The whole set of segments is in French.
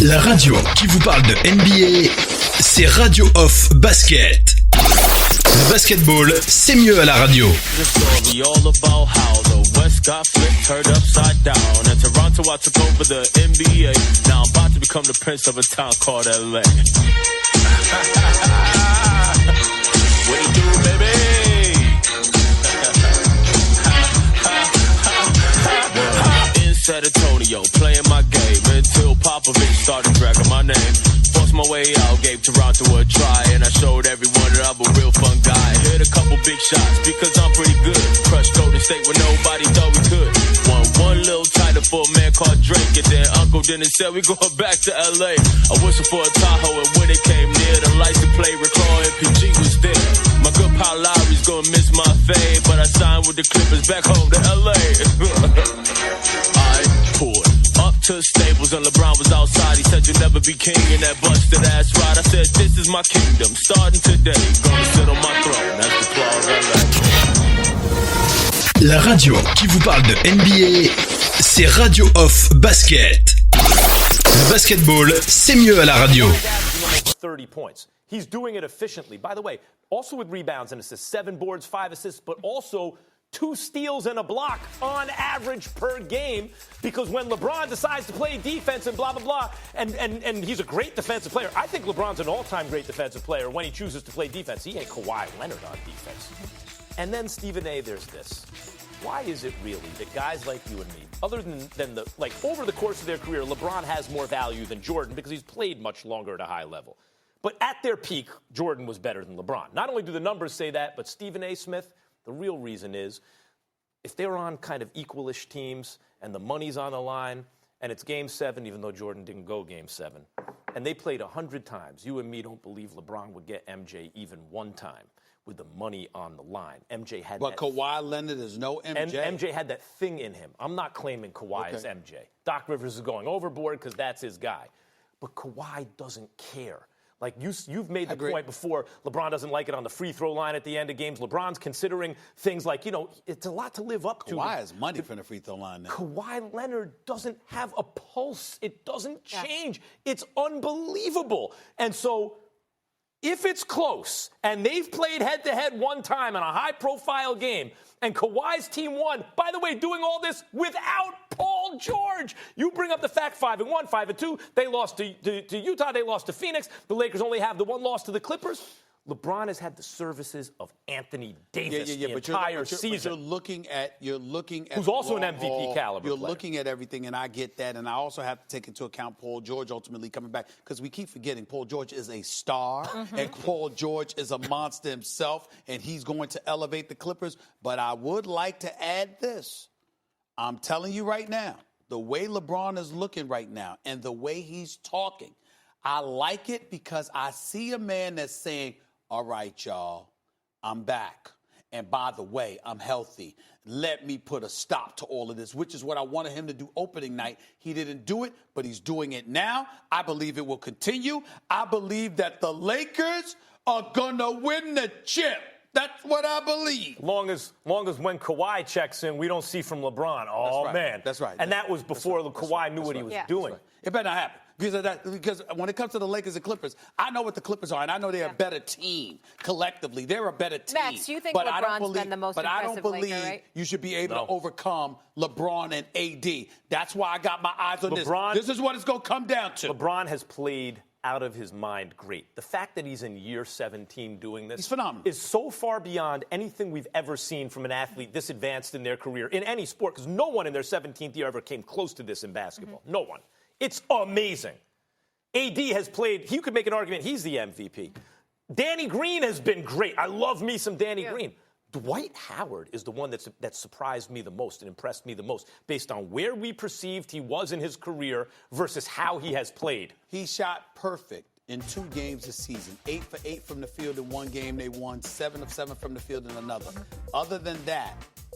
La radio qui vous parle de NBA, c'est Radio Off Basket. Le basketball, c'est mieux à la radio. What you do, baby? San Antonio, playing my game until Popovich started dragging my name. Forced my way out, gave Toronto a try, and I showed everyone that I'm a real fun guy. Hit a couple big shots because I'm pretty good. Crushed Golden State when nobody thought we could. Won one little title for a man called Drake, and then Uncle Dennis said we going back to LA. I whistled for a Tahoe, and when it came near, the lights to play recall MPG was there. My good pal Lowry's gonna miss my fade, but I signed with the Clippers back home to LA. I poured up to Staples and LeBron was outside. He said you'll never be king in that busted ass ride. I said this is my kingdom, starting today. Gonna sit on my throne, that's the clause I like. La radio qui vous parle de NBA, c'est Radio Off Basket. Le basketball, c'est mieux à la radio. 30 points. He's doing it efficiently. By the way, also with rebounds and assists, 7 boards, 5 assists, but also 2 steals and a block on average per game, because when LeBron decides to play defense and blah, blah, blah, and he's a great defensive player. I think LeBron's an all-time great defensive player when he chooses to play defense. He ain't Kawhi Leonard on defense. And then, Stephen A., there's this. Why is it really that guys like you and me, other than the, like, over the course of their career, LeBron has more value than Jordan because he's played much longer at a high level. But at their peak, Jordan was better than LeBron. Not only do the numbers say that, but Stephen A. Smith, the real reason is, if they're on kind of equalish teams and the money's on the line and it's Game 7, even though Jordan didn't go Game 7, and they played 100 times, you and me don't believe LeBron would get MJ even one time with the money on the line. MJ had but Kawhi Leonard is no MJ? MJ had that thing in him. I'm not claiming Kawhi is MJ. Doc Rivers is going overboard because that's his guy. But Kawhi doesn't care. Like, you've made the point before, LeBron doesn't like it on the free throw line at the end of games. LeBron's considering things like, you know, it's a lot to live up to. Kawhi has money from the free throw line now. Kawhi Leonard doesn't have a pulse. It doesn't change. It's unbelievable. And so if it's close and they've played head-to-head one time in a high-profile game and Kawhi's team won, by the way, doing all this without Paul George. You bring up the fact 5-1, 5-2. They lost to Utah. They lost to Phoenix. The Lakers only have the one loss to the Clippers. LeBron has had the services of Anthony Davis the entire season. But you're looking at who's also an MVP caliber You're player. looking at everything, and I get that. And I also have to take into account Paul George ultimately coming back, because we keep forgetting Paul George is a star, and Paul George is a monster himself, and he's going to elevate the Clippers. But I would like to add this. I'm telling you right now, the way LeBron is looking right now and the way he's talking, I like it because I see a man that's saying, all right, y'all, I'm back. And by the way, I'm healthy. Let me put a stop to all of this, which is what I wanted him to do opening night. He didn't do it, but he's doing it now. I believe it will continue. I believe that the Lakers are going to win the chip. That's what I believe. Long as when Kawhi checks in, we don't see from LeBron. Oh, right. Man. That's right. And that was before Kawhi knew what he was doing. Right. It better not happen. Because when it comes to the Lakers and Clippers, I know what the Clippers are, and I know they're a better team collectively. They're a better team. Max, you think LeBron's been the most impressive Laker, right? right? You should be able to overcome LeBron and AD. That's why I got my eyes on this. This is what it's going to come down to. LeBron has played out of his mind great. The fact that he's in year 17 doing this he's phenomenal. Is so far beyond anything we've ever seen from an athlete this advanced in their career in any sport, because no one in their 17th year ever came close to this in basketball. No one. It's amazing. AD has played, you could make an argument he's the MVP. Danny Green has been great. I love me some Danny Green. Dwight Howard is the one that surprised me the most and impressed me the most based on where we perceived he was in his career versus how he has played. He shot perfect in 2 games this season. 8 for 8 from the field in one game. They won 7 of 7 from the field in another. Other than that,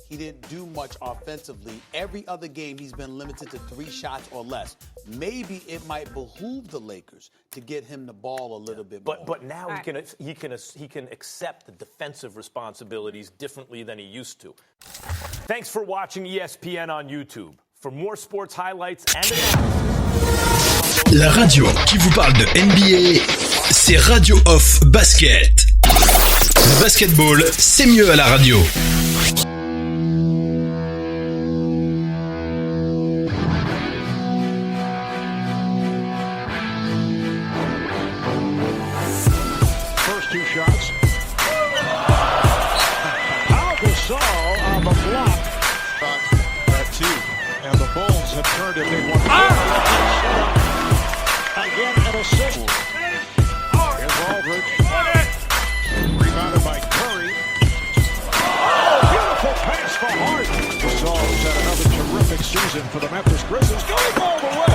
he didn't do much offensively. Every other game, he's been limited to 3 shots or less. Maybe it might behoove the Lakers to get him the ball a little bit more. But now he can accept the defensive responsibilities differently than he used to. Thanks for watching ESPN on YouTube. For more sports highlights and analysis. La radio qui vous parle de NBA, c'est Radio Off Basket. Le basketball, c'est mieux à la radio. First two shots. Pau Gasol on the block. That two. And the Bulls have turned it. They won. Again at a six. Here's Aldridge. Rebounded by Curry. Oh, beautiful pass for Harden. Gasol has had another terrific season for the Memphis Grizzlies. Going all the way.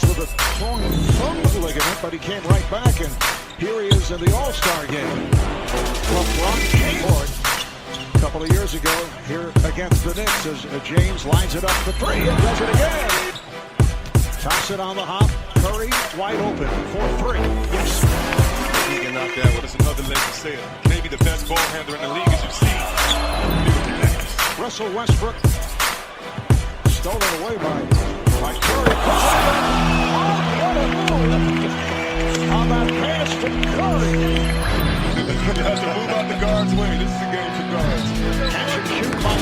With a torn thumb ligament, but he came right back, and here he is in the All-Star game. LeBron came on a couple of years ago here against the Knicks as James lines it up for three and does it again. Toss it on the hop. Curry wide open for three. Yes. He can knock that. Well, it's another leg to say it. Maybe the best ball handler in the league as you've seen. Russell Westbrook stolen away by Curry. What a move on that pass to Curry. He has to move out the guard's way. This is a game for guards. Catch and shoot by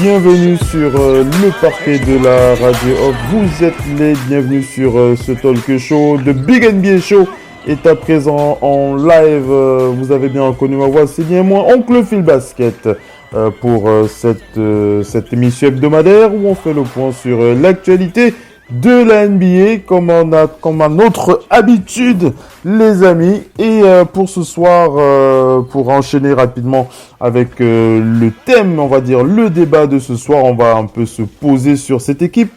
Bienvenue sur le parquet de la radio Off. Vous êtes les bienvenus sur ce talk show. The Big NBA Show est à présent en live. Vous avez bien reconnu ma voix, c'est bien moi, Oncle Phil Basket, pour cette émission hebdomadaire où on fait le point sur l'actualité de la NBA comme à notre habitude, les amis. Et pour ce soir, pour enchaîner rapidement avec le thème, on va dire le débat de ce soir, on va un peu se poser sur cette équipe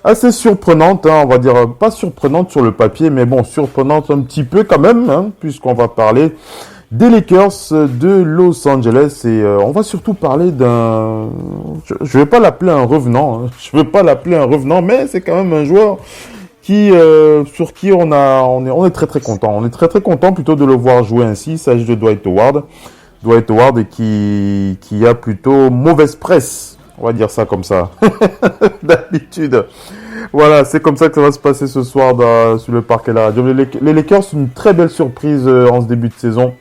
assez surprenante, hein, on va dire pas surprenante sur le papier, mais bon, surprenante un petit peu quand même, hein, puisqu'on va parler des Lakers de Los Angeles et on va surtout parler d'un, je vais pas l'appeler un revenant, hein, mais c'est quand même un joueur qui sur qui on est très très content, plutôt de le voir jouer ainsi. Il s'agit de Dwight Howard qui a plutôt mauvaise presse, on va dire ça comme ça, d'habitude. Voilà, c'est comme ça que ça va se passer ce soir sur le parquet de la radio. Les Lakers, une très belle surprise en ce début de saison.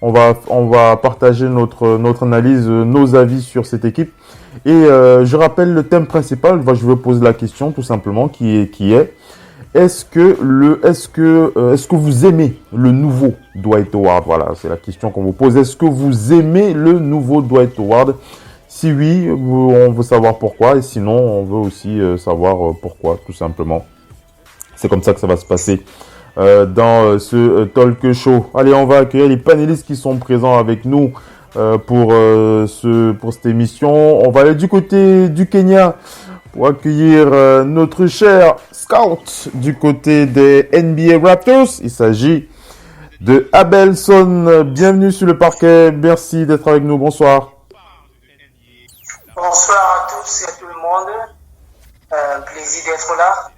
On va partager notre analyse, nos avis sur cette équipe. Et je rappelle le thème principal. Je vais poser la question tout simplement qui est est-ce que vous aimez le nouveau Dwight Howard? Voilà, c'est la question qu'on vous pose. Est-ce que vous aimez le nouveau Dwight Howard? Si oui, on veut savoir pourquoi, et sinon, on veut aussi savoir pourquoi, tout simplement. C'est comme ça que ça va se passer dans ce talk show. Allez, on va accueillir les panélistes qui sont présents avec nous pour cette émission. On va aller du côté du Kenya pour accueillir notre cher scout du côté des NBA Raptors. Il s'agit de Abelson. Bienvenue sur le parquet. Merci d'être avec nous. Bonsoir. Bonsoir à tous et à tout le monde. Plaisir d'être là.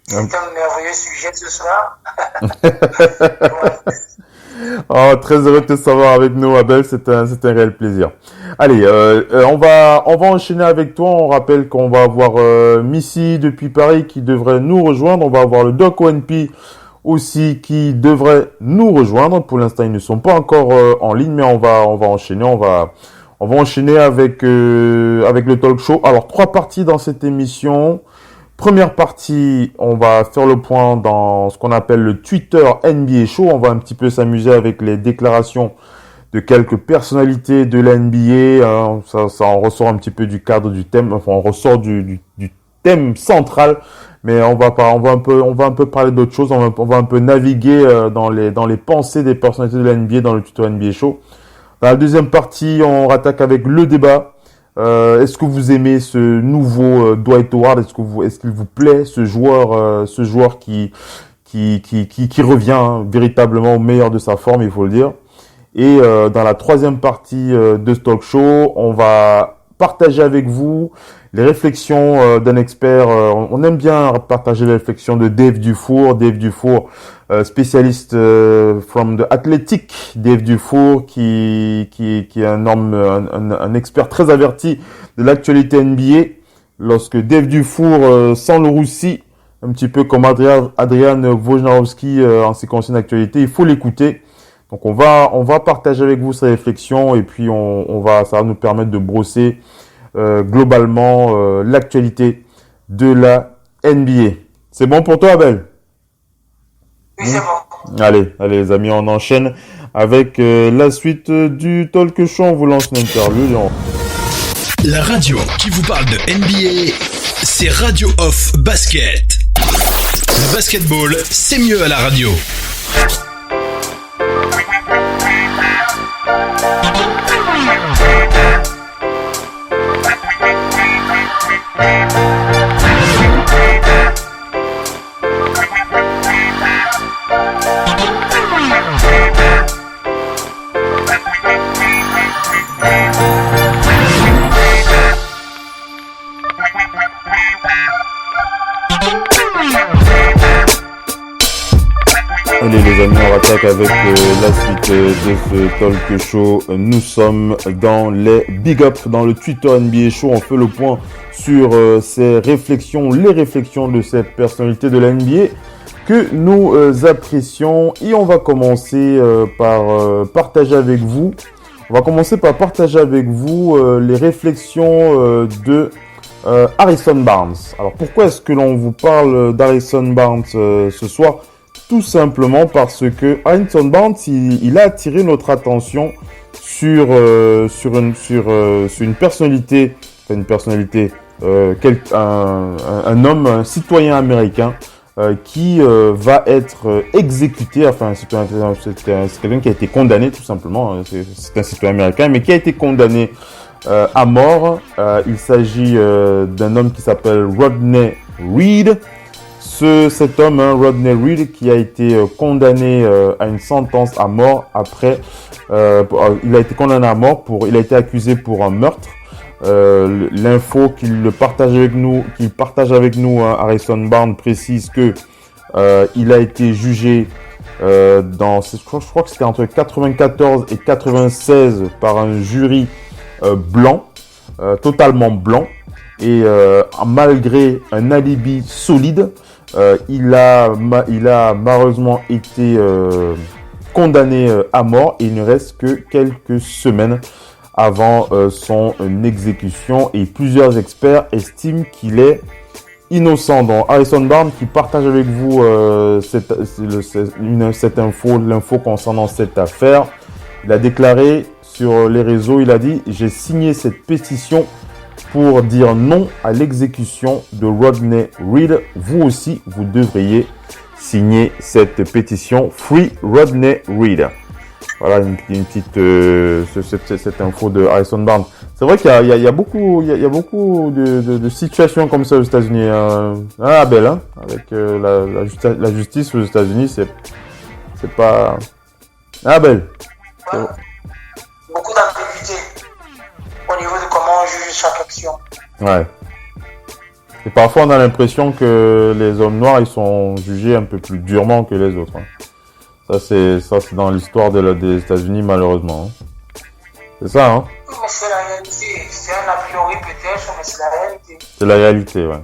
C'est un merveilleux sujet ce soir. Oh, très heureux de te savoir avec nous, Abel. C'est un réel plaisir. Allez, on va enchaîner avec toi. On rappelle qu'on va avoir Missy depuis Paris qui devrait nous rejoindre. On va avoir le Doc ONP aussi qui devrait nous rejoindre. Pour l'instant, ils ne sont pas encore en ligne, mais on va enchaîner. On va enchaîner avec le talk show. Alors, 3 parties dans cette émission. Première partie, on va faire le point dans ce qu'on appelle le Twitter NBA Show. On va un petit peu s'amuser avec les déclarations de quelques personnalités de la NBA. Hein. Ça en ressort un petit peu du cadre du thème. Enfin, on ressort du thème central. Mais on va un peu parler d'autres choses. On va un peu naviguer dans les pensées des personnalités de la NBA dans le Twitter NBA Show. Dans la deuxième partie, on rattaque avec le débat. Est-ce que vous aimez ce nouveau Dwight Howard? Est-ce qu'il vous plaît ce joueur qui revient hein, véritablement au meilleur de sa forme, il faut le dire. Et dans la troisième partie de ce talk show, on va partager avec vous les réflexions d'un expert. On aime bien partager les réflexions de Dave Dufour. Dave Dufour, spécialiste from the Athletic. Dave Dufour, qui est un expert très averti de l'actualité NBA. Lorsque Dave Dufour sent le roussi, un petit peu comme Adrian Wojnarowski en ce qui concerne l'actualité, il faut l'écouter. Donc on va partager avec vous ces réflexions et puis ça va nous permettre de brosser globalement l'actualité de la NBA. C'est bon pour toi, Abel? Oui, c'est bon. Allez les amis, on enchaîne avec la suite du talk show. On vous lance une interview. La radio qui vous parle de NBA, c'est Radio Off Basket. Le basketball, c'est mieux à la radio. Allez les amis, on attaque avec la suite de ce talk show. Nous sommes dans les Big Up, dans le Twitter NBA Show. On fait le point sur ces réflexions, les réflexions de cette personnalité de la NBA que nous apprécions. Et on va commencer par partager avec vous. On va commencer par partager avec vous les réflexions de Harrison Barnes. Alors pourquoi est-ce que l'on vous parle d'Harrison Barnes ce soir? Tout simplement parce que Harrison Barnes, il a attiré notre attention sur une personnalité, un homme, un citoyen américain qui va être exécuté. Enfin, c'est quelqu'un qui a été condamné tout simplement. C'est un citoyen américain, mais qui a été condamné à mort. Il s'agit d'un homme qui s'appelle Rodney Reed. Cet homme, Rodney Reed, qui a été condamné à une sentence à mort après, il a été condamné à mort il a été accusé pour un meurtre. L'info qu'il partage avec nous, Harrison Barnes précise que il a été jugé je crois que c'était entre 94 et 96 par un jury blanc, totalement blanc, et malgré un alibi solide. Il a malheureusement été condamné à mort et il ne reste que quelques semaines avant son exécution et plusieurs experts estiment qu'il est innocent. Donc Harrison Barnes qui partage avec vous l'info concernant cette affaire. Il a déclaré sur les réseaux, il a dit « J'ai signé cette pétition pour dire non à l'exécution de Rodney Reed. Vous aussi, vous devriez signer cette pétition. Free Rodney Reed. » Voilà une petite cette info de Harrison Barnes. C'est vrai qu'il y a beaucoup de situations comme ça aux États-Unis. Abel, hein, avec la justice aux États-Unis, c'est pas Abel. Ouais. Beaucoup d'ambiguïté au niveau de comment on juge chaque action. Ouais. Et parfois, on a l'impression que les hommes noirs, ils sont jugés un peu plus durement que les autres. Hein. Ça, c'est dans l'histoire des États-Unis, malheureusement. Hein. C'est ça, hein? Oui, mais c'est la réalité. C'est un a priori peut-être, mais c'est la réalité. C'est la réalité, ouais.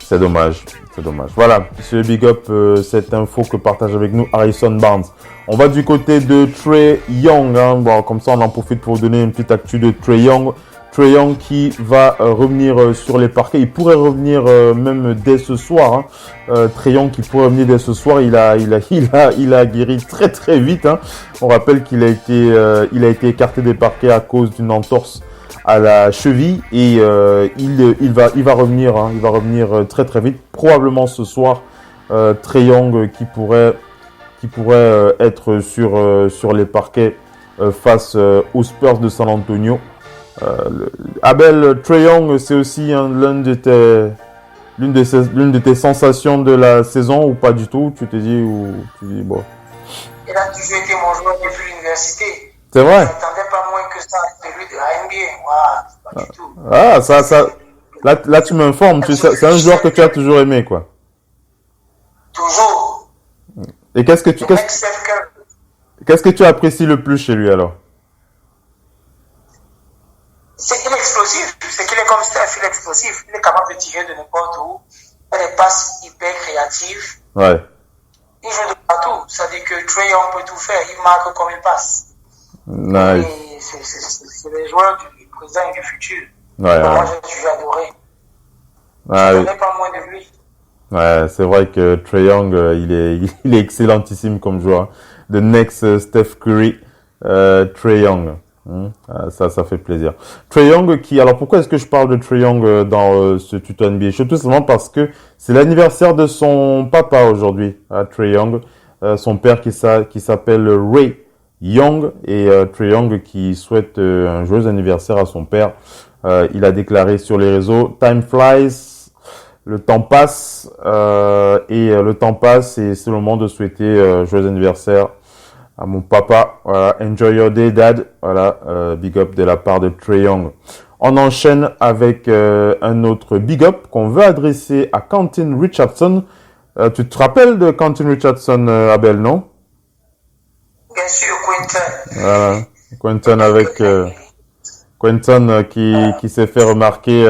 C'est dommage. Voilà, c'est le big up, cette info que partage avec nous Harrison Barnes. On va du côté de Trae Young. Hein. Bon, comme ça, on en profite pour vous donner une petite actu de Trae Young. Trae Young qui va revenir sur les parquets. Il pourrait revenir même dès ce soir. Hein. Trae Young qui pourrait revenir dès ce soir. Il a guéri très très vite. Hein. On rappelle qu'il a été écarté des parquets à cause d'une entorse à la cheville et il va revenir. Hein. Il va revenir très très vite. Probablement ce soir. Trae Young qui pourrait être sur les parquets face aux Spurs de San Antonio. Abel, Trae Young, c'est aussi l'une de tes sensations de la saison ou pas du tout? Tu dis bon. Il a toujours été mon joueur depuis l'université. C'est vrai. Je n'attendais pas moins que ça de lui de la NBA. Voilà. du tout. Ah, là, tu m'informes. C'est un joueur que tu as toujours aimé, quoi. Toujours. Et qu'est-ce que tu apprécies le plus chez lui, alors? C'est qu'il est explosif. C'est qu'il est comme Steph, il est explosif. Il est capable de tirer de n'importe où. Il a des passes hyper créatives. Ouais. Il joue de partout. Ça veut dire que Trae Young peut tout faire. Il marque comme il passe. Nice. Et c'est des joueurs du présent et du futur. Ouais, moi, j'ai toujours adoré. Je ne connais pas moins de lui. Ouais, c'est vrai que Trae Young, il est excellentissime comme joueur. The next Steph Curry, Trae Young. Ça fait plaisir. Trae Young alors pourquoi est-ce que je parle de Trae Young dans ce tuto NBA Show? Tout simplement parce que c'est l'anniversaire de son papa aujourd'hui, Trae Young. Son père qui s'appelle Ray Young, et Trae Young qui souhaite un joyeux anniversaire à son père. Il a déclaré sur les réseaux: Time flies, le temps passe, et le temps passe, et c'est le moment de souhaiter joyeux anniversaire à mon papa. Voilà, enjoy your day, dad. Voilà, big up de la part de Trae Young. On enchaîne avec un autre big up qu'on veut adresser à Quentin Richardson. Tu te rappelles de Quentin Richardson, Abel, non? Bien sûr, Quentin. Voilà, Quentin avec Quentin qui s'est fait remarquer.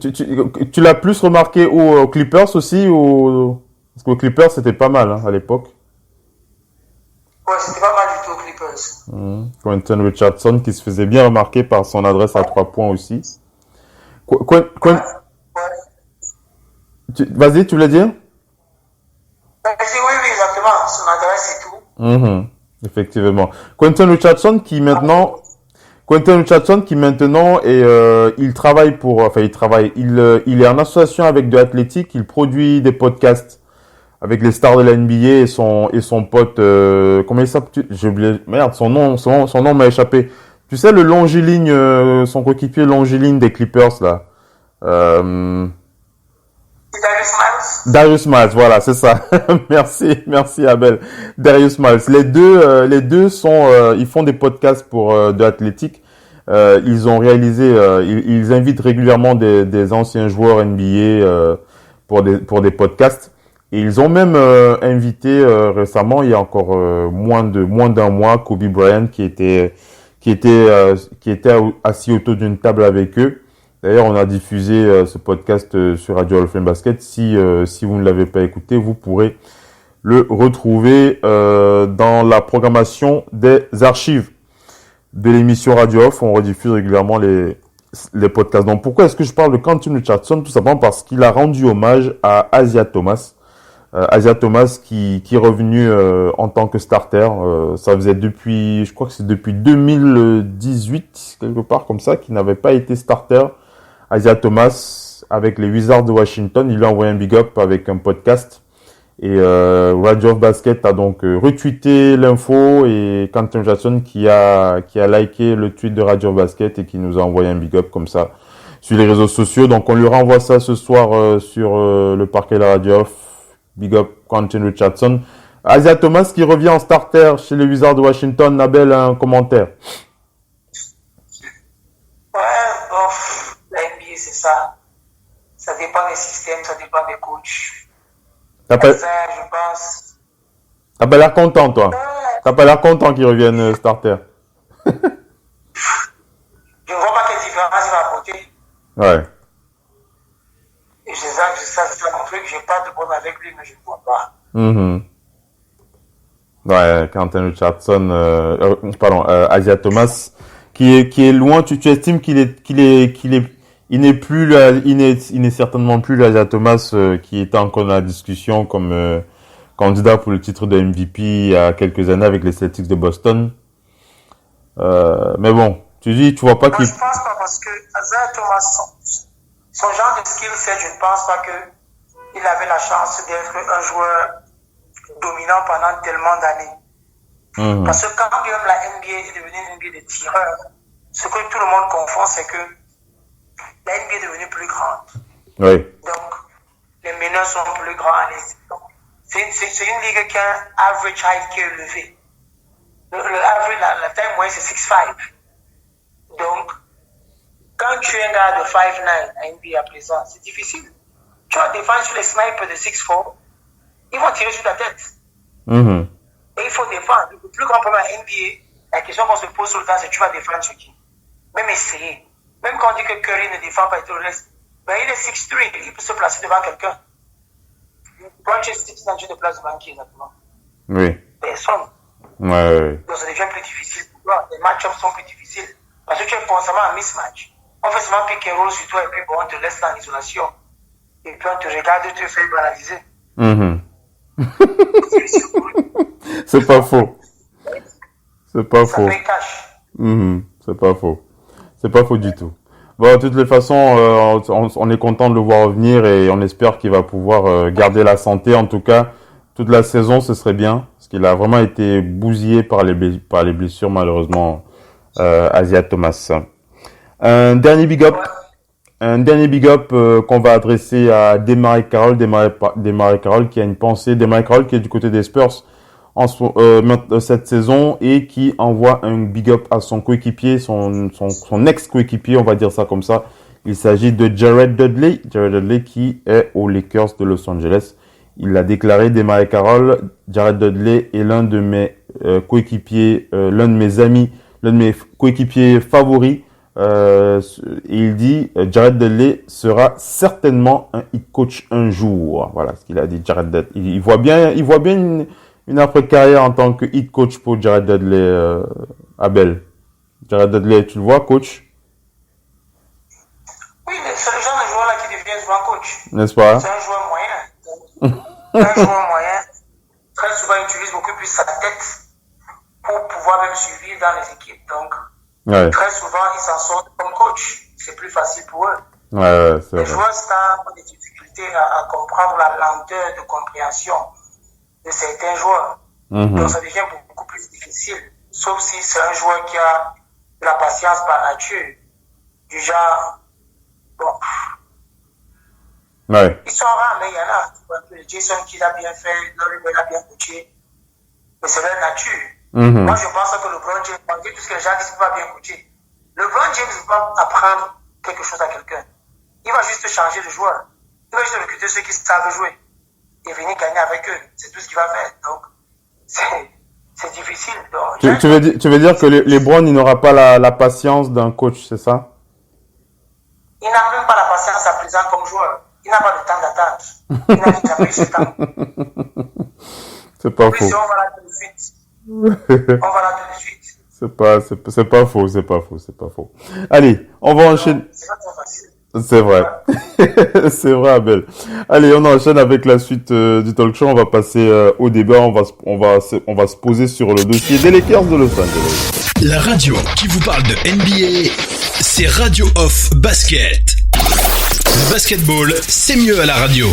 Tu l'as plus remarqué aux Clippers aussi, ou parce qu'aux Clippers c'était pas mal à l'époque. Ouais, c'était pas mal du tout aux Clippers. Quentin Richardson qui se faisait bien remarquer par son adresse à 3 points aussi. Vas-y, tu voulais dire? Oui, exactement. Son adresse et tout. Effectivement. Quentin Richardson qui maintenant il travaille il est en association avec The Athletic, il produit des podcasts avec les stars de la NBA et son pote, comment il s'appelle? J'ai oublié, merde, son nom m'a échappé. Tu sais, le longiligne, son coéquipier longiligne des Clippers, là. Darius Miles, voilà, c'est ça. Merci Abel. Darius Miles. Les deux ils font des podcasts pour The Athletic. Ils ont réalisé, ils invitent régulièrement des anciens joueurs NBA pour des podcasts. Et ils ont même invité récemment, il y a encore moins d'un mois, Kobe Bryant qui était assis autour d'une table avec eux. D'ailleurs, on a diffusé ce podcast sur Radio Hall of Fame Basket. Si vous ne l'avez pas écouté, vous pourrez le retrouver dans la programmation des archives de l'émission Radio Off. On rediffuse régulièrement les podcasts. Donc, pourquoi est-ce que je parle de Quentin Richardson? Tout simplement parce qu'il a rendu hommage à Isaiah Thomas. Isaiah Thomas qui est revenu en tant que starter. Ça faisait je crois que c'est depuis 2018, quelque part comme ça, qu'il n'avait pas été starter. Isaiah Thomas, avec les Wizards de Washington, il a envoyé un big up avec un podcast. Et Radio of Basket a donc retweeté l'info, et Quentin Richardson qui a liké le tweet de Radio of Basket et qui nous a envoyé un big up comme ça sur les réseaux sociaux. Donc on lui renvoie ça ce soir sur le parquet de la Radio Off. Big up Quentin Richardson. Isaiah Thomas qui revient en starter chez les Wizards de Washington. Nabel, un commentaire? La NBA, c'est ça. Ça dépend des systèmes, ça dépend des coachs. Je pense. T'as pas l'air content, toi. T'as pas l'air content qu'il revienne starter. Je ne vois pas quelle différence il va apporter. Ouais. Et c'est ça mon truc. J'ai pas de problème avec lui, mais je ne vois pas. Ouais, Quentin Richardson, Isaiah Thomas, qui est loin. Tu estimes il n'est certainement plus l'Isaiah Thomas qui était encore dans la discussion comme candidat pour le titre de MVP il y a quelques années avec les Celtics de Boston. Mais bon, tu vois pas qu'il... Je pense pas, parce que Isaiah Thomas, son genre de skill set, je ne pense pas qu'il avait la chance d'être un joueur dominant pendant tellement d'années. Parce que quand même la NBA est devenue une NBA de tireurs, ce que tout le monde confond, c'est que la NBA est devenue plus grande. Oui. Donc, les meneurs sont plus grands. C'est une ligue qui a un average height qui est élevé. La taille moyenne, c'est 6'5". Donc, tuer un gars de 5'9 à NBA à présent, c'est difficile. Tu vas défendre sur les snipers de 6'4, ils vont tirer sur ta tête. Et il faut défendre. Le plus grand problème à NBA, la question qu'on se pose tout le temps, c'est tu vas défendre sur qui? Même essayer. Même quand on dit que Curry ne défend pas et tout le reste, ben il est 6'3, il peut se placer devant quelqu'un. Quand tu es 6'9, tu te places devant qui exactement? Oui. Personne. Ouais. Donc ça devient plus difficile pour toi. Les match-ups sont plus difficiles. Parce que tu es constamment en mismatch. On fait seulement pick and roll sur toi et puis bon, on te laisse en isolation. Et puis on te regarde et tu te fais banaliser. C'est pas faux. C'est pas ça faux. paye cash. C'est pas faux. C'est pas faux du tout. Bon, de toutes les façons, on est content de le voir revenir et on espère qu'il va pouvoir garder la santé. En tout cas, toute la saison, ce serait bien. Parce qu'il a vraiment été bousillé par les blessures, malheureusement, Isaiah Thomas. Un dernier big up qu'on va adresser à Desmarais Carroll. Desmarais Carroll qui a une pensée. Desmarais Carroll qui est du côté des Spurs cette saison et qui envoie un big up à son coéquipier, son ex-coéquipier, on va dire ça comme ça. Il s'agit de Jared Dudley. Jared Dudley qui est aux Lakers de Los Angeles. Il a déclaré, Desmarais Carroll, Jared Dudley est l'un de mes coéquipiers, l'un de mes amis, l'un de mes coéquipiers favoris. Et il dit, Jared Dudley sera certainement un hit coach un jour. Voilà ce qu'il a dit, Jared Dudley. Il voit bien une après-carrière en tant que hit coach pour Jared Dudley, Abel. Jared Dudley, tu le vois, coach? Oui, c'est le genre de joueur là qui devient souvent coach. N'est-ce pas? C'est un joueur moyen. Un joueur moyen, très souvent, il utilise beaucoup plus sa tête pour pouvoir même survivre dans les équipes. Donc, très souvent, ils s'en sortent comme coach. C'est plus facile pour eux. Les joueurs stars ont des difficultés à comprendre la lenteur de compréhension de certains joueurs. Donc, ça devient beaucoup plus difficile. Sauf si c'est un joueur qui a de la patience par nature. Du genre, bon. Ils sont rares, mais il y en a. Jason qui l'a bien fait, Laurie l'a bien coaché. Mais c'est leur nature. Moi, je pense que LeBron James, malgré tout ce que les gens disent, il ne peut pas bien coacher. LeBron James ne peut pas apprendre quelque chose à quelqu'un. Il va juste changer de joueur. Il va juste recruter ceux qui savent jouer et venir gagner avec eux. C'est tout ce qu'il va faire. Donc, c'est difficile. Donc, tu veux dire que LeBron, il n'aura pas la patience d'un coach, c'est ça? Il n'a même pas la patience à présent comme joueur. Il n'a pas le temps d'attendre. Il n'a jamais eu ce temps. C'est pas faux. Si on va là tout de suite. On va là tout de suite. C'est pas faux. Allez, on va enchaîner. C'est pas trop facile. C'est vrai. C'est vrai, Abel. Allez, on enchaîne avec la suite du talk show. On va passer au débat. On va se poser sur le dossier des Lakers de Los Angeles. La radio qui vous parle de NBA, c'est Radio Off Basket. Le basketball, c'est mieux à la radio.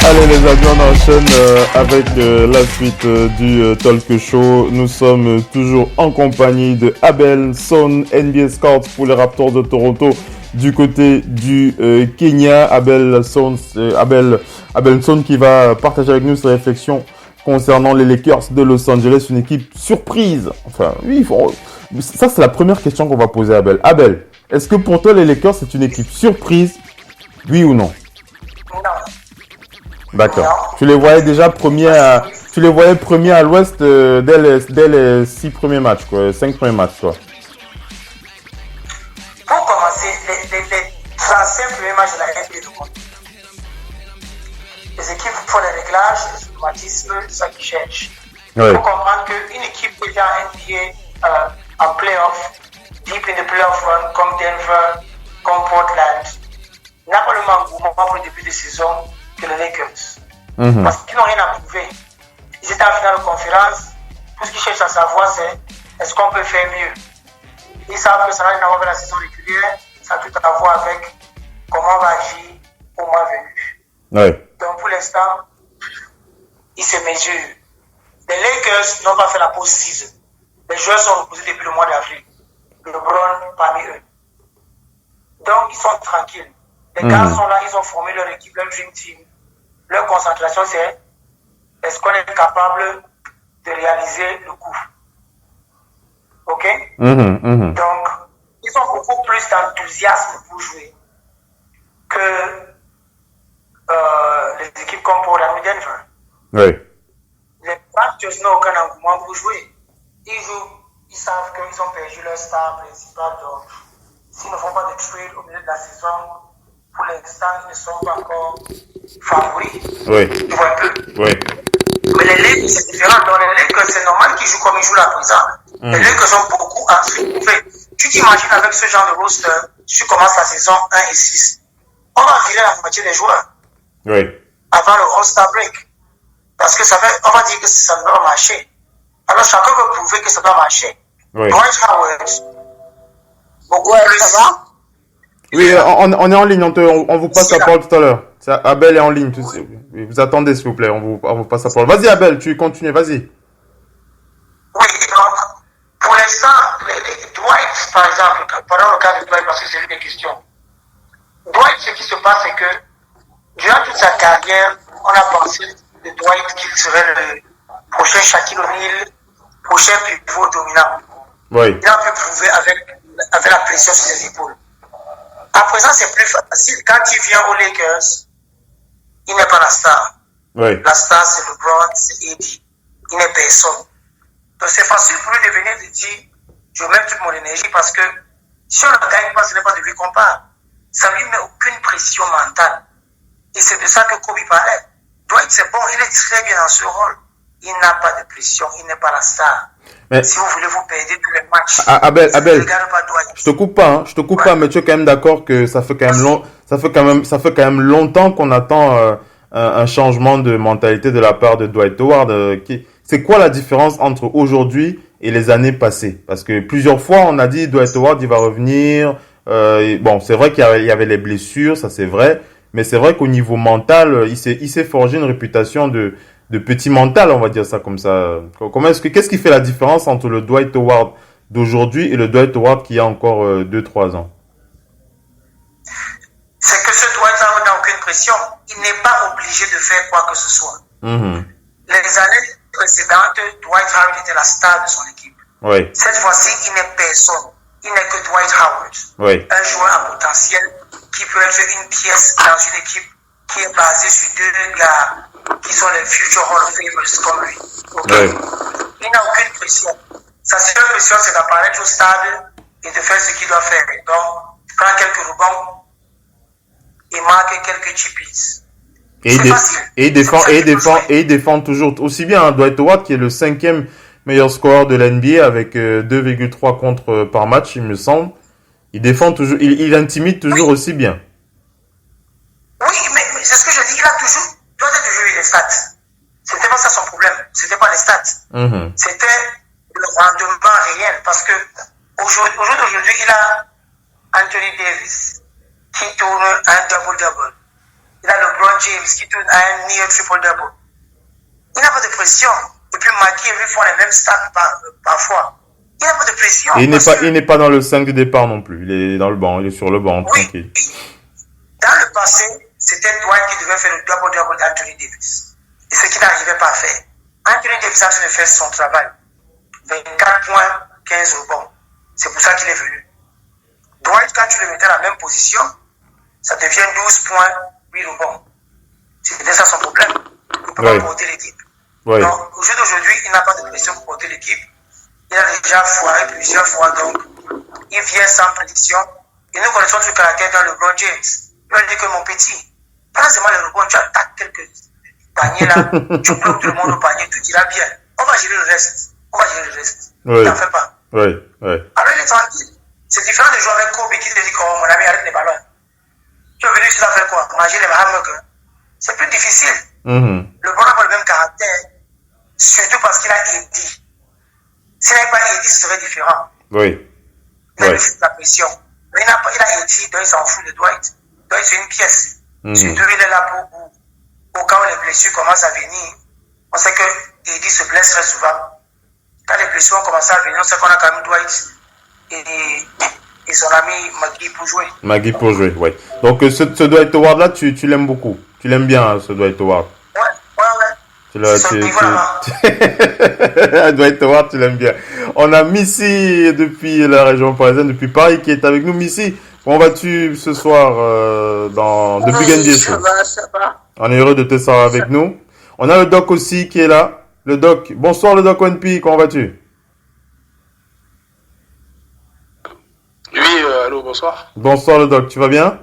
Allez les amis, on enchaîne avec la suite du talk show. Nous sommes toujours en compagnie de Abel Son, NBA Scout pour les Raptors de Toronto. Du côté du Kenya, Abel Son qui va partager avec nous ses réflexions concernant les Lakers de Los Angeles, une équipe surprise. Enfin, oui, ça c'est la première question qu'on va poser à Abel. Abel, est-ce que pour toi les Lakers c'est une équipe surprise, oui ou non? Non. D'accord. Tu les voyais déjà premiers à l'Ouest dès les 6 premiers matchs, quoi, 5 premiers matchs, quoi. Pour commencer, les 35 premiers matchs de la NBA du monde, les équipes font des réglages, les automatismes, c'est ça qu'ils cherchent. Il faut comprendre qu'une équipe qui vient en NBA en playoff, deep in the playoff run, comme Denver, comme Portland, n'a pas le même engouement pour le début de saison que les Lakers. Parce qu'ils n'ont rien à prouver. ils étaient en finale de conférence. Tout ce qu'ils cherchent à savoir, c'est est-ce qu'on peut faire mieux. Ils savent que ça n'a rien à voir avec la saison régulière, ça a tout à voir avec comment on va agir au mois venu. Ouais. Donc pour l'instant, ils se mesurent. Les Lakers n'ont pas fait la post-season. Les joueurs sont reposés depuis le mois d'avril. LeBron parmi eux. Donc ils sont tranquilles. Les gars sont là, ils ont formé leur équipe, leur dream team. Leur concentration, c'est est-ce qu'on est capable de réaliser le coup. Ok? Donc, ils ont beaucoup plus d'enthousiasme pour jouer que les équipes comme Portland ou Denver. Oui. Les Raptors n'ont aucun engouement pour jouer. Ils jouent, ils savent qu'ils ont perdu leur star principal. Donc, s'ils ne font pas de trade au milieu de la saison, pour l'instant, ils ne sont pas encore favoris. Oui. Ils voient un peu. Oui. Mais les Lakers, c'est différent. Dans les Lakers, c'est normal qu'ils jouent comme ils jouent là présent. Les Lakers ont beaucoup à trouver. Tu t'imagines avec ce genre de roster, si tu commences la saison 1 et 6, on va virer la moitié des joueurs. Oui. Avant le All-Star break. Parce que on va dire que ça ne doit pas marcher. Alors chacun veut prouver que ça doit marcher. Oui. Dwight Howard, beaucoup plus. Ça va? Oui, on est en ligne, on vous passe la parole tout à l'heure. Abel est en ligne. Vous attendez, s'il vous plaît, on vous passe la parole. Vas-y, Abel, tu continues, vas-y. Oui, donc, pour l'instant, Dwight, par exemple, pendant le cas de Dwight, parce que c'est une des questions. Dwight, ce qui se passe, c'est que, durant toute sa carrière, on a pensé de Dwight qu'il serait le prochain Shaquille O'Neal, prochain pivot dominant. Oui. Il a pu prouver avec la pression sur ses épaules. À présent, c'est plus facile. Quand il vient aux Lakers, il n'est pas la star. Oui. La star, c'est LeBron, c'est AD. Il n'est personne. Donc, c'est facile pour lui de venir de dire, je mets toute mon énergie parce que si on ne gagne pas, ce n'est pas de lui qu'on parle. Ça ne lui met aucune pression mentale. Et c'est de ça que Kobe parlait. Dwight, c'est bon, il est très bien dans ce rôle. Il n'a pas de pression, il n'est pas la star. Mais si vous voulez vous perdre tous les matchs, Abel, pas je te coupe pas, mais tu es quand même d'accord que ça fait quand même longtemps qu'on attend un changement de mentalité de la part de Dwight Howard. C'est quoi la différence entre aujourd'hui et les années passées? Parce que plusieurs fois on a dit Dwight Howard il va revenir. Bon, c'est vrai qu'il y avait les blessures, ça c'est vrai, mais c'est vrai qu'au niveau mental, il s'est forgé une réputation de petit mental, on va dire ça comme ça. Qu'est-ce qui fait la différence entre le Dwight Howard d'aujourd'hui et le Dwight Howard qui a encore 2-3 ans? C'est que ce Dwight Howard n'a aucune pression. Il n'est pas obligé de faire quoi que ce soit. Les années précédentes, Dwight Howard était la star de son équipe. Oui. Cette fois-ci, il n'est personne. Il n'est que Dwight Howard. Oui. Un joueur à potentiel qui peut être une pièce dans une équipe qui est basée sur deux gars qui sont les future Hall of Famers comme lui. Okay? Oui. Il n'a aucune pression. Sa seule pression, c'est d'apparaître au stade et de faire ce qu'il doit faire. Donc, il prend quelques rebonds et marque quelques chippies. Et il défend toujours aussi bien. Dwight Howard qui est le 5e meilleur scoreur de l'NBA avec 2,3 contre par match, il me semble. Il défend toujours, il intimide toujours aussi bien. Oui, mais c'est ce que je dis. Il a toujours eu les stats. C'était pas ça son problème. C'était pas les stats. C'était le rendement réel. Parce que aujourd'hui, il a Anthony Davis qui tourne un double-double. Il a LeBron James qui tourne un near triple-double. Il n'a pas de pression. Et puis Maggie et lui font les mêmes stats parfois. Il n'a pas de pression. Et il n'est pas dans le 5 de départ non plus. Il est dans le banc. Il est sur le banc, tranquille. Dans le passé, c'était Dwight qui devait faire le double-double d'Anthony Davis. Et ce qu'il n'arrivait pas à faire. Anthony Davis a de faire son travail. 24 points, 15 rebonds. C'est pour ça qu'il est venu. Dwight, quand tu le mettais à la même position, ça devient 12 points, 8 rebonds. C'était ça son problème. Il ne peut pas porter l'équipe. Oui. Donc, au jeu d'aujourd'hui, il n'a pas de pression pour porter l'équipe. Il a déjà foiré plusieurs fois, donc il vient sans prédiction. Et nous connaissons le caractère dans LeBron James. Il va dire que mon petit, pas seulement le rebond, tu attaques quelques paniers là, tu bloques tout le monde au panier, tout ira bien. On va gérer le reste. Oui. T'en fais pas. Oui. Alors il est tranquille. C'est différent de jouer avec Kobe qui te dit mon ami, arrête les ballons. Tu es venu ici faire quoi? Manger les hamburgers. C'est plus difficile. LeBron n'a pas le même caractère. Surtout parce qu'il a Eddie. S'il n'avait pas Eddie, ce serait différent. Oui. Il a la pression. Mais il a Eddie, donc il s'en fout de Dwight. Dwight, c'est une pièce. Surtout, il est là pour quand les blessures commencent à venir. On sait que Eddie se blesse très souvent. Quand les blessures ont commencé à venir, on sait qu'on a quand même Dwight et son ami Maggie pour jouer. Maggie pour jouer, oui. Donc ce Dwight Howard-là, tu l'aimes beaucoup. Tu l'aimes bien, hein, ce Dwight Howard. Ouais. Dwight Howard, tu l'aimes bien. On a Missy depuis la région parisienne, depuis Paris, qui est avec nous. Missy, comment vas-tu ce soir de Big NBA Show? Ça va. On est heureux de te savoir avec nous. On a le Doc aussi qui est là. Le Doc. Bonsoir le Doc ONP, comment vas-tu? Oui, allô, bonsoir. Bonsoir le Doc, tu vas bien?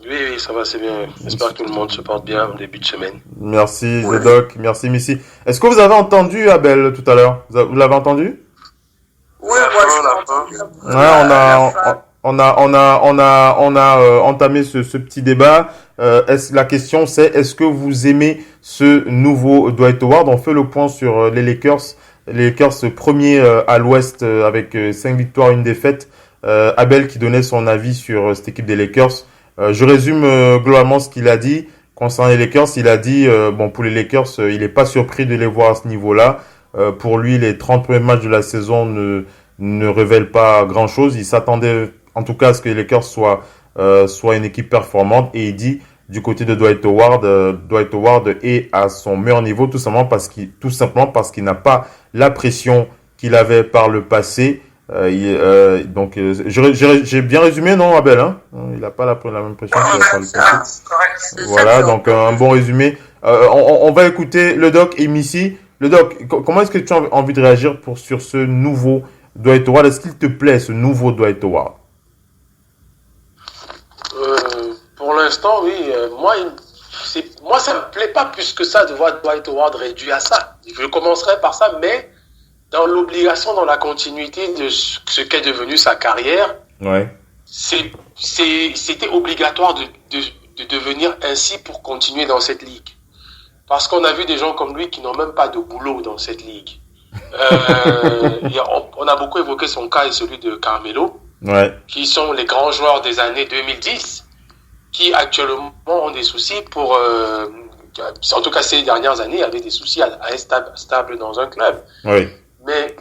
Oui, ça va, c'est bien. J'espère que tout le monde se porte bien en début de semaine. Merci le Doc, merci Missy. Est-ce que vous avez entendu Abel tout à l'heure? Vous l'avez entendu? Oui, moi je l'ai entendu. On a entamé ce petit débat. La question c'est, est-ce que vous aimez ce nouveau Dwight Howard? On fait le point sur les Lakers. Les Lakers premiers à l'Ouest avec 5 victoires, 1 défaite. Abel qui donnait son avis sur cette équipe des Lakers. Je résume globalement ce qu'il a dit. Concernant les Lakers, il a dit, pour les Lakers, il n'est pas surpris de les voir à ce niveau-là. Pour lui, les 30 premiers matchs de la saison ne révèlent pas grand-chose. Il s'attendait en tout cas à ce que les Lakers soient une équipe performante. Et il dit, du côté de Dwight Howard est à son meilleur niveau, tout simplement parce qu'il n'a pas la pression qu'il avait par le passé. J'ai bien résumé, non, Abel, hein? Il n'a pas la même pression qu'il a par le passé. Voilà, donc un bon résumé. On va écouter le Doc et Missy. Le Doc, comment est-ce que tu as envie de réagir sur ce nouveau Dwight Howard? Est-ce qu'il te plaît, ce nouveau Dwight Howard? Pour l'instant, oui. Moi, ça me plaît pas plus que ça de voir Dwight Howard réduit à ça. Je commencerai par ça, mais dans l'obligation, dans la continuité de ce qu'est devenu sa carrière, c'était obligatoire de devenir ainsi pour continuer dans cette ligue. Parce qu'on a vu des gens comme lui qui n'ont même pas de boulot dans cette ligue. On a beaucoup évoqué son cas et celui de Carmelo, qui sont les grands joueurs des années 2010, qui actuellement ont des soucis pour... en tout cas, ces dernières années, il y avait des soucis à être stable dans un club. Mais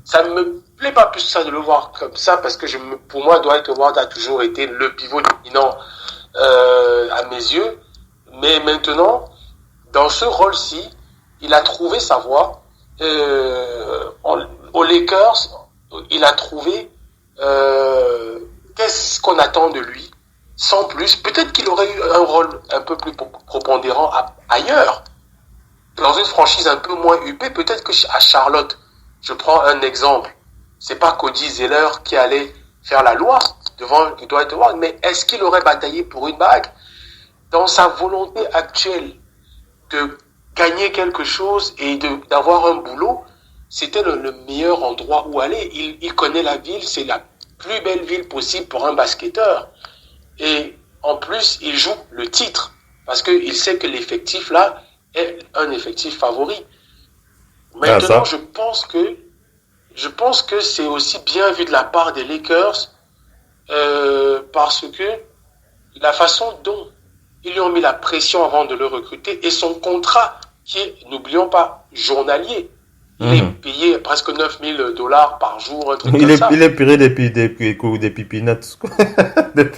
ça ne me plaît pas plus que ça de le voir comme ça, parce que pour moi, Dwight Howard a toujours été le pivot dominant à mes yeux. Mais maintenant, dans ce rôle-ci, il a trouvé sa voie. Aux Lakers, il a trouvé qu'est-ce qu'on attend de lui, sans plus. Peut-être qu'il aurait eu un rôle un peu plus prépondérant ailleurs, dans une franchise un peu moins huppée. Peut-être que à Charlotte, je prends un exemple, c'est pas Cody Zeller qui allait faire la loi devant Dwight Howard, mais est-ce qu'il aurait bataillé pour une bague? Dans sa volonté actuelle de gagner quelque chose et d'avoir un boulot, c'était le meilleur endroit où aller. Il connaît la ville, c'est la plus belle ville possible pour un basketteur. Et en plus, il joue le titre, parce qu'il sait que l'effectif là est un effectif favori. Maintenant, je pense que c'est aussi bien vu de la part des Lakers, parce que la façon dont ils lui ont mis la pression avant de le recruter, et son contrat qui est, n'oublions pas, journalier. Il est payé presque $9,000 par jour, un truc comme ça. Il est payé des pipinettes. Mais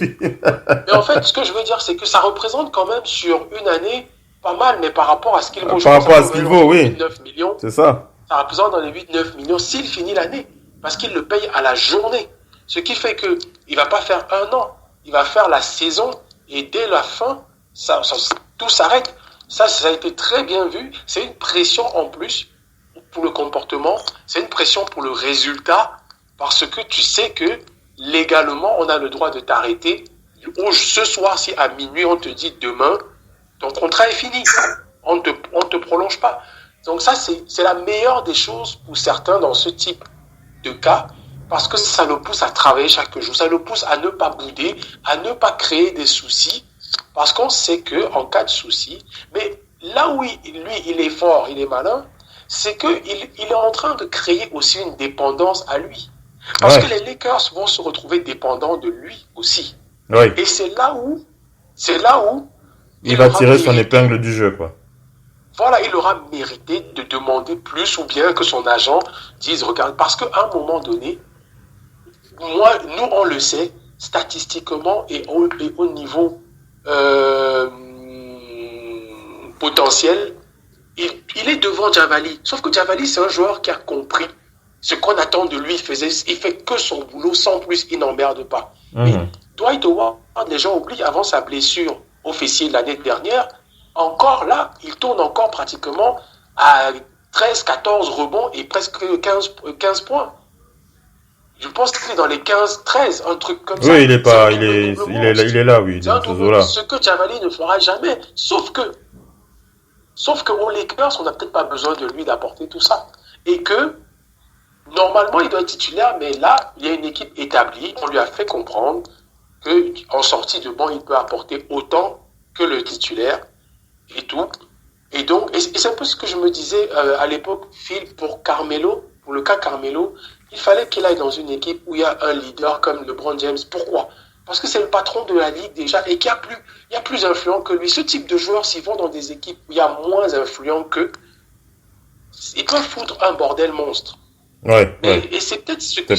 en fait, ce que je veux dire, c'est que ça représente quand même sur une année pas mal, mais par rapport à ce qu'il vaut, par rapport à ce qu'il vaut, oui. 9 millions. C'est ça. Ça représente dans les 8-9 millions s'il finit l'année, parce qu'il le paye à la journée. Ce qui fait que il va pas faire un an, il va faire la saison, et dès la fin, tout s'arrête. Ça a été très bien vu. C'est une pression en plus pour le comportement, c'est une pression pour le résultat, parce que tu sais que légalement, on a le droit de t'arrêter. Ce soir, si à minuit, on te dit demain, ton contrat est fini. On te prolonge pas. Donc ça, c'est la meilleure des choses pour certains dans ce type de cas, parce que ça le pousse à travailler chaque jour, ça le pousse à ne pas bouder, à ne pas créer des soucis, parce qu'on sait que en cas de soucis, mais là où il est fort, il est malin, c'est qu'il est en train de créer aussi une dépendance à lui. Parce que les Lakers vont se retrouver dépendants de lui aussi. Oui. Et c'est là où il va tirer son épingle du jeu, quoi. Voilà, il aura mérité de demander plus ou bien que son agent dise, regarde, parce qu'à un moment donné, nous on le sait, statistiquement et au niveau potentiel, il est devant Javali. Sauf que Javali, c'est un joueur qui a compris ce qu'on attend de lui. Il fait que son boulot, sans plus, il n'emmerde pas. Mais Dwight Howard, les gens oublient, avant sa blessure au fessier l'année dernière, encore là, il tourne encore pratiquement à 13-14 rebonds et presque 15 points. Je pense qu'il est dans les 15-13, un truc comme ça. Oui, il est là, oui. Ce que Javali ne fera jamais. Sauf que aux Lakers, on n'a peut-être pas besoin de lui d'apporter tout ça. Et que, normalement, il doit être titulaire, mais là, il y a une équipe établie. On lui a fait comprendre qu'en sortie de banc, il peut apporter autant que le titulaire et tout. Et donc, et c'est un peu ce que je me disais à l'époque, Phil, pour le cas Carmelo, il fallait qu'il aille dans une équipe où il y a un leader comme LeBron James. Pourquoi? Parce que c'est le patron de la ligue déjà et qu'il y a plus influent que lui. Ce type de joueurs, s'ils vont dans des équipes où il y a moins influent qu'eux, ils peuvent foutre un bordel monstre. Et c'est peut-être ce que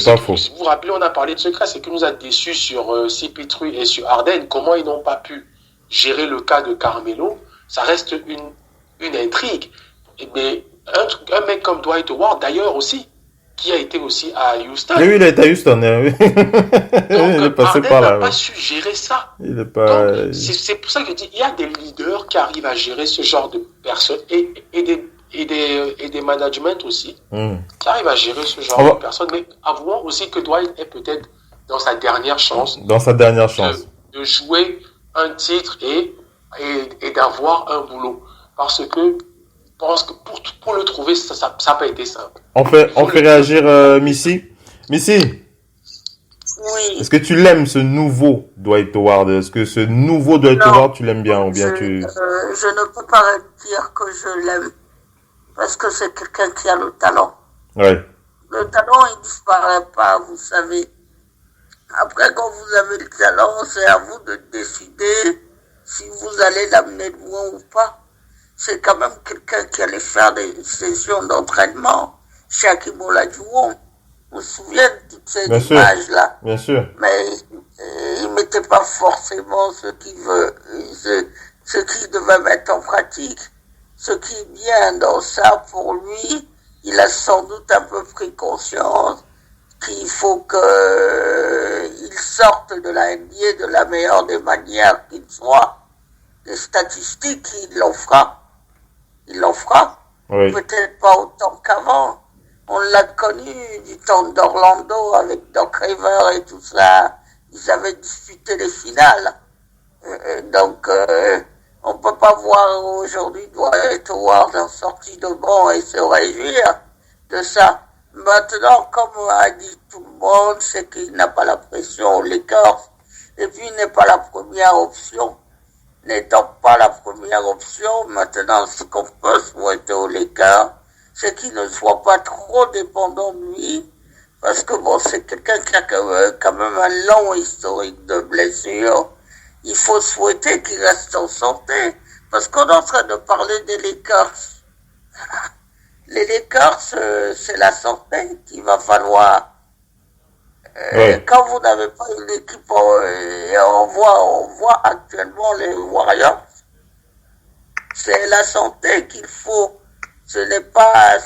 vous vous rappelez, on a parlé de secret, c'est que nous a déçus sur CP3 et sur Harden, comment ils n'ont pas pu gérer le cas de Carmelo. Ça reste une intrigue. Mais un mec comme Dwight Howard, d'ailleurs aussi, qui a été aussi à Houston. Oui, il a été à Houston. Donc, il est passé Harden par là. n'a pas su gérer ça. Il est pas... Donc, c'est pour ça que je dis, il y a des leaders qui arrivent à gérer ce genre de personnes et des managements aussi qui arrivent à gérer ce genre de personnes. Mais avouons aussi que Dwight est peut-être dans sa dernière chance. De jouer un titre et d'avoir un boulot. Parce que je pense que pour le trouver, ça n'a pas été simple. On fait réagir Missy. Missy, oui. Est-ce que tu l'aimes, ce nouveau Dwight Howard? Est-ce que ce nouveau Dwight Howard, tu l'aimes bien ou bien je ne peux pas dire que je l'aime. Parce que c'est quelqu'un qui a le talent. Ouais. Le talent, il ne disparaît pas, vous savez. Après, quand vous avez le talent, c'est à vous de décider si vous allez l'amener loin ou pas. C'est quand même quelqu'un qui allait faire des sessions d'entraînement chez Hakeem Olajuwon. Vous vous souvenez de toutes ces images-là? Bien sûr. Mais il ne mettait pas forcément ce qu'il devait mettre en pratique. Ce qui est bien dans ça pour lui, il a sans doute un peu pris conscience qu'il faut qu'il sorte de la NBA de la meilleure des manières qu'il soit. Les statistiques, il l'en fera. Oui. Peut-être pas autant qu'avant. On l'a connu du temps d'Orlando avec Doc Rivers et tout ça. Ils avaient disputé les finales. Donc, on peut pas voir aujourd'hui Dwight Howard en sortie de banc et se réjouir de ça. Maintenant, comme a dit tout le monde, c'est qu'il n'a pas la pression aux Lakers. Et puis, il n'est pas la première option. N'étant pas la première option, maintenant, ce qu'on peut souhaiter aux Lakers, c'est qu'il ne soit pas trop dépendant de lui. Parce que bon, c'est quelqu'un qui a quand même un long historique de blessures. Il faut souhaiter qu'il reste en santé. Parce qu'on est en train de parler des Lakers. Les Lakers, c'est la santé qu'il va falloir. Quand vous n'avez pas une équipe, on voit actuellement les Warriors. C'est la santé qu'il faut. Ce n'est pas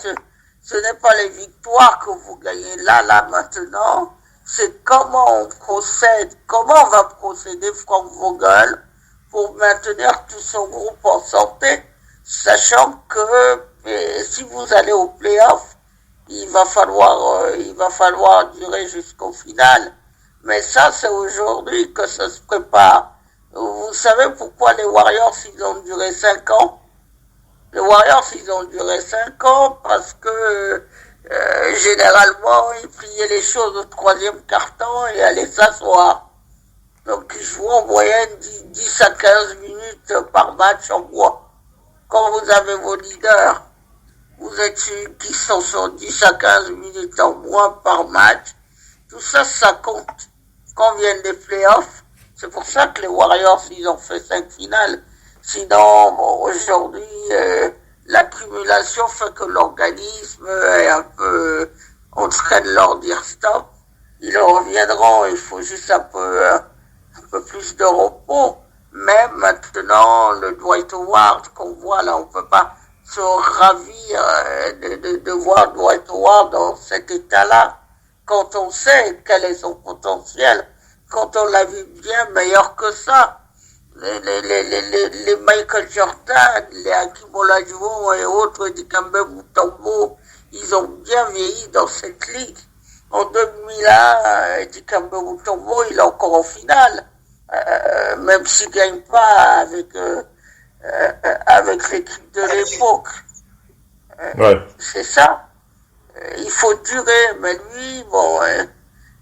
les victoires que vous gagnez là maintenant. C'est comment on procède, comment va procéder Frank Vogel pour maintenir tout son groupe en santé, sachant que si vous allez au playoff, il va falloir durer jusqu'au final. Mais ça, c'est aujourd'hui que ça se prépare. Vous savez pourquoi les Warriors, ils ont duré 5 ans? Les Warriors, ils ont duré 5 ans parce que généralement, ils pliaient les choses au 3e quart-temps et allaient s'asseoir. Donc, ils jouaient en moyenne 10 à 15 minutes par match en bois. quand vous avez vos leaders, vous êtes qui sont sur 10 à 15 minutes en moins par match, tout ça, ça compte. Quand viennent les playoffs, c'est pour ça que les Warriors, ils ont fait 5 finales. Sinon, bon, aujourd'hui, l'accumulation fait que l'organisme est un peu en train de leur dire stop. Ils reviendront, il faut juste un peu plus de repos. Mais maintenant, le Dwight Howard qu'on voit là, on peut pas se ravir de voir Dwight Howard dans cet état-là. Quand on sait quel est son potentiel, quand on l'a vu bien meilleur que ça. Les Michael Jordan, les Hakeem Olajuwon et autres, Dikembe Mutombo, ils ont bien vieilli dans cette ligue. En 2001, Dikembe Mutombo, il est encore en finale. Même s'il gagne pas avec l'équipe de l'époque. Ouais. C'est ça. Il faut durer, mais lui, bon,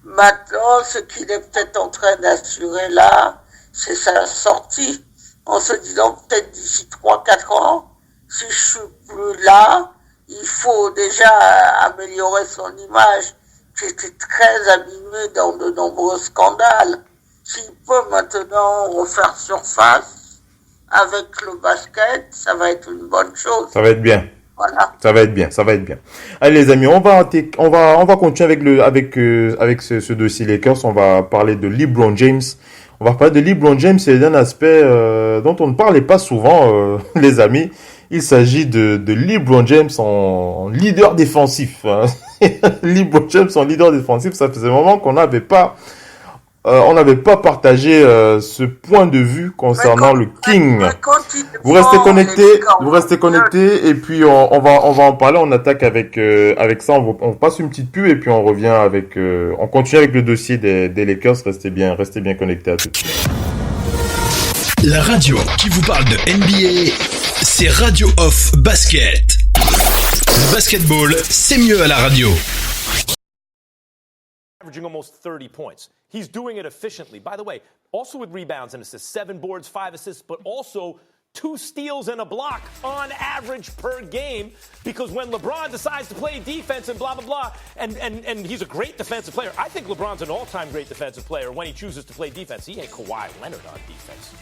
maintenant, ce qu'il est peut-être en train d'assurer là, c'est sa sortie, en se disant peut-être d'ici 3-4 ans, si je suis plus là, il faut déjà améliorer son image, qui était très abîmée dans de nombreux scandales. S'il peut maintenant refaire surface avec le basket, ça va être une bonne chose. Ça va être bien. Voilà. Ça va être bien. Allez les amis, on va continuer avec ce dossier Lakers. On va parler de LeBron James. On va parler de LeBron James, c'est un aspect dont on ne parlait pas souvent, les amis. Il s'agit de LeBron James en leader défensif. Hein. LeBron James en leader défensif, ça faisait un moment qu'on n'avait pas partagé ce point de vue concernant le King. Vous restez connectés et puis on va en parler. On attaque avec ça. On passe une petite pub et puis on revient on continue avec le dossier des Lakers. Restez bien connectés à tout de suite. La radio qui vous parle de NBA, c'est Radio Off Basket. Le basketball, c'est mieux à la radio. Averaging almost 30 points. He's doing it efficiently. By the way, also with rebounds and assists, 7 boards, 5 assists, but also 2 steals and a block on average per game, because when LeBron decides to play defense and blah, blah, blah, and he's a great defensive player. I think LeBron's an all-time great defensive player when he chooses to play defense. He ain't Kawhi Leonard on defense.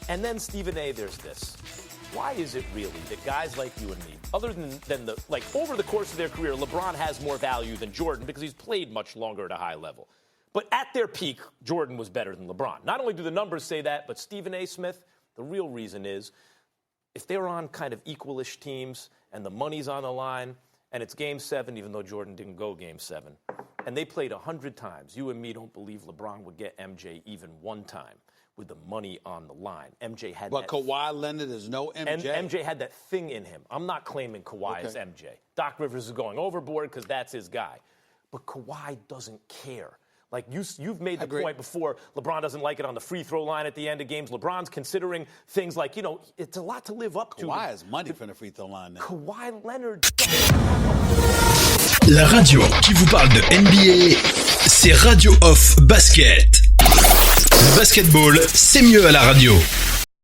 And then, Stephen A., there's this. Why is it really that guys like you and me, other than over the course of their career, LeBron has more value than Jordan because he's played much longer at a high level. But at their peak, Jordan was better than LeBron. Not only do the numbers say that, but Stephen A. Smith, the real reason is if they're on kind of equalish teams and the money's on the line and it's Game 7, even though Jordan didn't go Game 7, and they played 100 times, you and me don't believe LeBron would get MJ even one time with the money on the line. MJ had but Kawhi Leonard is no MJ. And MJ had that thing in him. I'm not claiming Kawhi is MJ. Doc Rivers is going overboard because that's his guy. But Kawhi doesn't care. Like, you've made the point before, LeBron doesn't like it on the free throw line at the end of games. LeBron's considering things like, it's a lot to live up to. Kawhi has money from the free throw line now. Kawhi Leonard. La radio qui vous parle de NBA, c'est Radio Off Basket. Le basketball, c'est mieux à la radio.